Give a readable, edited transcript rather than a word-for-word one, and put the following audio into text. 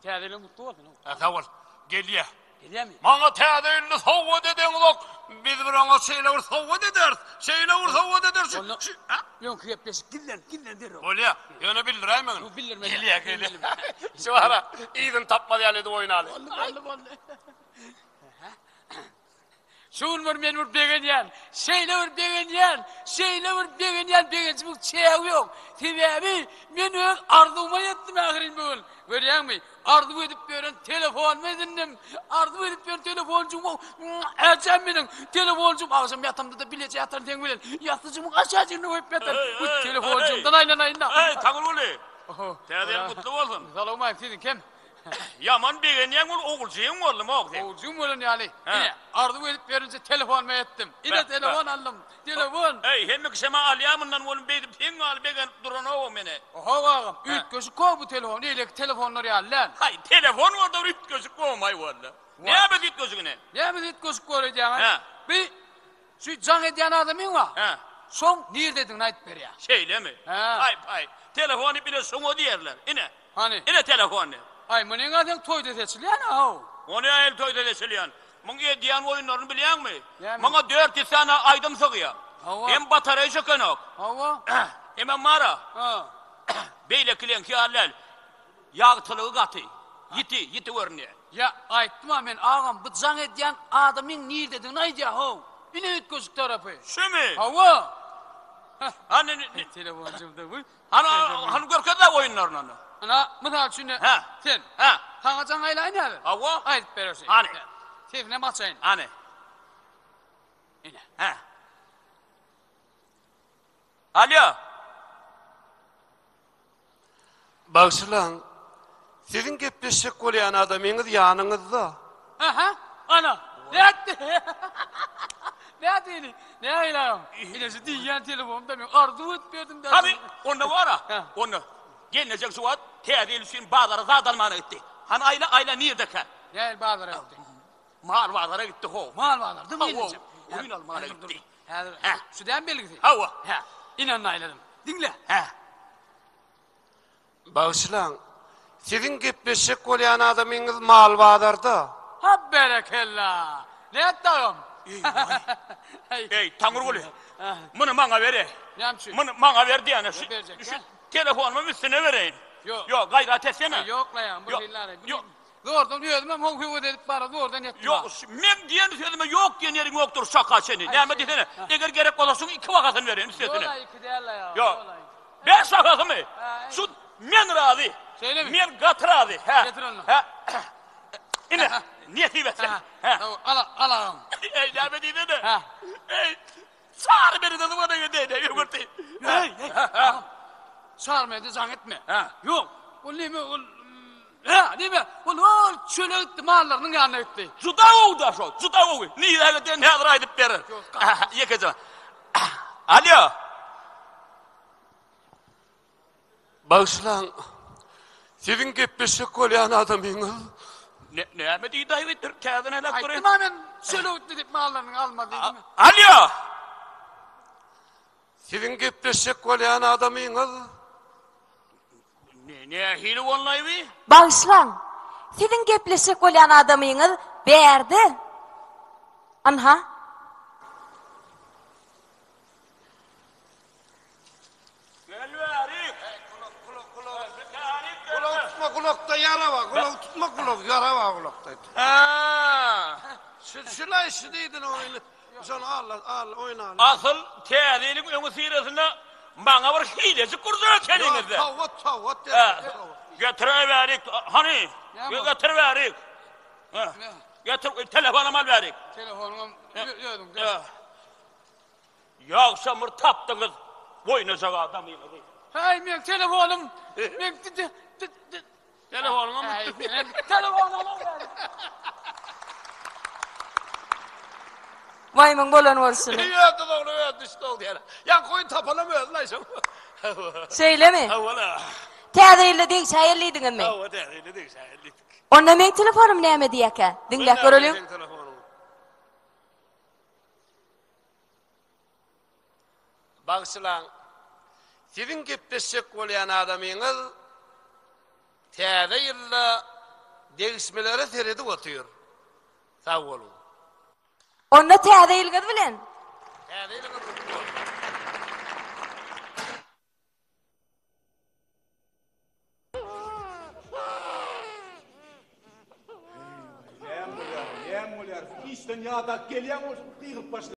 Täzeyle mutlu oldun. Sağ ol. Geliye. Geliyor mu? Bana täzeyle sowwa dediň ol. Biz bir ana şeyler sowwa deders. Şeyler sowwa deders. Yok yapes gillen der o. Bolya, ýöne bildiräýmän. Bu bildirme. Geliye. Şu ara iýdin tapmaly ýaly oýnaly. Vallahi. Şun var men bir begenýän. Şeyle bir begenýän begejik çew yok. Sebäbi men öz arzuwma ýetdim ägirin bugün. Görýärmi? Arzu edip beren telefon mezindim. Arzu edip beren telefonjum. Äçem meniň telefonjum agşam ýatymda da bileje ýatar deň bilen. Ýatyjym gaçagyny öýüp ýatar. Bu telefonjumdan aýlanaýynda. Hey, taňyr boli. Täze mutlu bolsun. Salam aýtdyň kim? Yaman begenýän ol ogulsyň boldum ogdy. Ogulsyň bolan ýaly. Arzu edip berince telefon etdim. Ine telefon aldım. Telefon. Hey, hemme kişeme alyamyndan bolum beýdi piň alyp begen duran o mene. Oha bagam. Üç gözü ko bu telefon. Neyle telefonlar ýaly. Hay, telefon orada üç gözü koýmay walla. Näme dit gözüne? Näme dit gözü koýarjak? Bir şu jaň edýän adamyň wa. Soň nir dedin aýtyp berýär. Şeylemi? Hay. Telefonu bile soňa diýerler. Ine. Hani? Ine telefonu. Ay meniň adam toýda seçilýän ha. Onu ayel toýda seçilýän. Muňa diýen oýunlaryny bilýärmi? Muňa 4 tane aýdym sogýar. Hem batareýa çökenok. Hawa. Hem mara. Beýle kilenki allal. Ýagtylygy gaty. Yiti görnýär. Ya aýtdym men agam bu jaň edýän adamyň nir dedin aýdýar ha. Ine ötközük tarapy. Şümi? Hawa. Hani telefonjumda bu. Hani görkezde oýunlaryny. Ana mıtal şunu. Sen. Taňa jaň aýlaýyn abi. Hawa. Aýdyp berersin. Hani. Tefne maçaýyn. Hani. Ine. Alo. Bagşylan, siziň gepleşek bolýan adamyňyz ýanyňyzda. Ana. Näetdi? Näetdi? Ne aýlaýam? Ilesi diýen telefonda men arzu etmedim de. Tabii, onda wara. Onda. Gelecek suat, täze için bazara zadalmana gitti. Hani ayla niýedeke? Näil bazara gitti? Mal bazara gitti ho. Mal bazara dım gelecek. Oyun almana gitti. Şudan belgisi. Hawa. İnan aýladym. Dinle. Bagşylan, siziň gepleşek bolýan adamyňyz mal bazarda. Ha berekella. Näetdi agam? Hey, taňyr boli. Muny maňa bere. Näme? Muny maňa berdi ýa-ni. Şu telefonumy üstüne bereýin. Yok, gaýrat etsene. Yok laýam, bu hillary. Zordan ýödüm, men hoňky edip barady, ordan etdim. Yok, men diýen sözüme yok diýen ýerim ýokdur şaka seni. Näme diýsene? Eger gerek bolsa 2 wagtyny bereýin üstüne. Olay 2 däl laýam. Yok. 5 wagtymy? Şu men razy. Men gat razy. Getir onu. Ine, niýeti betsen. Alagam. Ey, näme diýdin? Ey, sar beni de bana ýödedi, ýogurty. Sarmady jaň etme. Yok. Ol näme ol? Näme? Ol çöle gitdi, mallarynyň ýanyna gitdi. Juda owda şo, juda ow. Niýe den häzir aýdyp berer. Ýekece. Alo. Bagşylan, siziň gepleşek bolýan adamyňyz näme diýdi aýdyp täzene elek durýar. Aýtdym men çöle gitdi dip mallaryny almady diýdim. Alo. siziň gepleşek bolýan adamyňyz ne hili onlayby? Bagşylan, siziň gepleşek bolýan adamyňyz berdi. Anha. Kulakta yara var, kulak tutma kulak, yara var kulakta. Şulay şu deydin oyunu. Sen al oyna. Asıl täzelik öňü sirasynda maňa bir hilesi kurdular çeliňizde. Tavat. Getireverik. Hani? Getireverik. Getir telefonuma al verik. Telefonum ýödüm. Ýoksa bir tapdyňyz oýnaşak adamyňyz. Hay men telefonum. Men telefonum. Telefonum. Vaymyň bolan bolsun. Ýa-da oňa ýa-da işte oldu ýa. Ýa koýun tapalım özlaýşym. Şeýlemi? Hawala. Täzeyle diň şaýerlidiňmi? Hawa täzeyle diň şaýerlik. Onda men telefonum näme diýäke? Dinläp görelim. Bagşylan, siziň gepleşek bolýan adamyňyz täze ýylla Değişmelere seredip atıyor. Sağ olun. Onda täze ilgidi bilen. Yem mulher, işten yağda gelýän bolsun, ýygyp başlaýan.